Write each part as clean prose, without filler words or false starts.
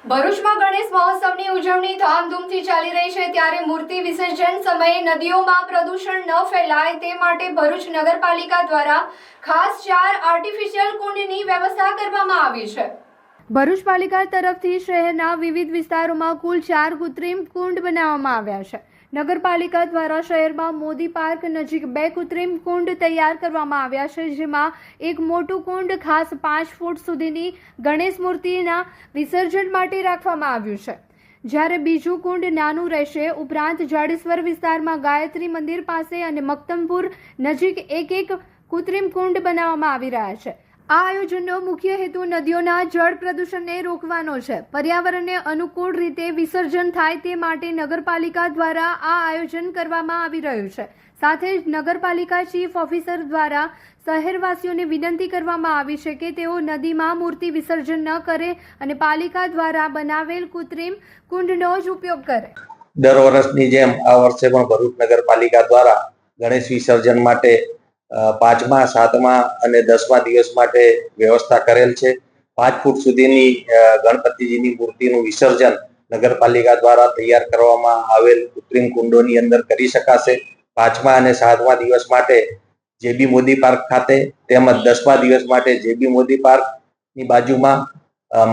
ભરૂચમાં ગણેશ મહોત્સવની ઉજવણી ધામધૂમથી ચાલી રહી છે, ત્યારે મૂર્તિ વિસર્જન સમયે નદીઓમાં પ્રદૂષણ ન ફેલાય તે માટે ભરૂચ નગરપાલિકા દ્વારા ખાસ 4 આર્ટિફિશિયલ કુંડની વ્યવસ્થા કરવામાં આવી છે। ભરૂચ પાલિકા તરફથી શહેરના વિવિધ વિસ્તારોમાં કુલ 4 કૃત્રિમ કુંડ બનાવવામાં આવ્યા છે। નગરપાલિકા દ્વારા શહેરમાં મોદી પાર્ક નજીક 2 કૃત્રિમ કુંડ તૈયાર કરવામાં આવ્યા છે, જેમાં એક મોટું કુંડ ખાસ 5 ફૂટ સુધીની ગણેશ મૂર્તિના વિસર્જન માટે રાખવામાં આવ્યું છે, જ્યારે બીજું કુંડ નાનું રહેશે। ઉપરાંત જાડેશ્વર વિસ્તારમાં ગાયત્રી મંદિર પાસે અને મક્તમપુર નજીક એક કૃત્રિમ કુંડ બનાવવામાં આવી રહ્યા છે। આ આયોજનનો મુખ્ય હેતુ નદીઓના જળ પ્રદૂષણને રોકવાનો છે। પર્યાવરણને અનુકૂળ રીતે વિસર્જન થાય તે માટે નગરપાલિકા દ્વારા આ આયોજન કરવામાં આવી રહ્યું છે। સાથે જ નગરપાલિકા ચીફ ઓફિસર દ્વારા શહેરવાસીઓને વિનંતી કરવામાં આવી છે કે તેઓ નદીમાં મૂર્તિ વિસર્જન ન કરે અને પાલિકા દ્વારા બનાવેલ કૃત્રિમ કુંડનો જ ઉપયોગ કરે। દર વર્ષની જેમ આ વર્ષે પણ ભરૂચ નગરપાલિકા દ્વારા ગણેશ વિસર્જન માટે 5મા 7મા અને 10મા દિવસ માટે વ્યવસ્થા કરેલ છે। 5 ફૂટ સુધીની ગણપતિજીની મૂર્તિનું વિસર્જન નગરપાલિકા દ્વારા તૈયાર કરવામાં આવેલ કૃત્રિમ કુંડોની અંદર કરી શકાશે। 5મા અને 7મા દિવસ માટે જેબી મોદી પાર્ક ખાતે તેમજ 10મા દિવસ માટે જેબી મોદી પાર્કની બાજુમાં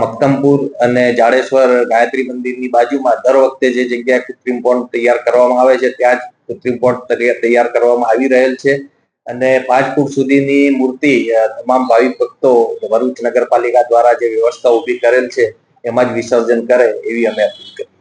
મક્તમપુર અને જાડેશ્વર ગાયત્રી મંદિરની બાજુમાં દર વખતે જે જગ્યાએ કૃત્રિમ પોન્ડ તૈયાર કરવામાં આવે છે ત્યાં જ કૃત્રિમ પોન્ડ તૈયાર કરવામાં આવી રહેલ છે અને 5 ફૂટ સુધીની મૂર્તિ તમામ ભાવિક ભક્તો ભરૂચ નગરપાલિકા દ્વારા જે વ્યવસ્થા ઊભી કરેલ છે એમાં જ વિસર્જન કરે એવી અમે અપીલ કરી।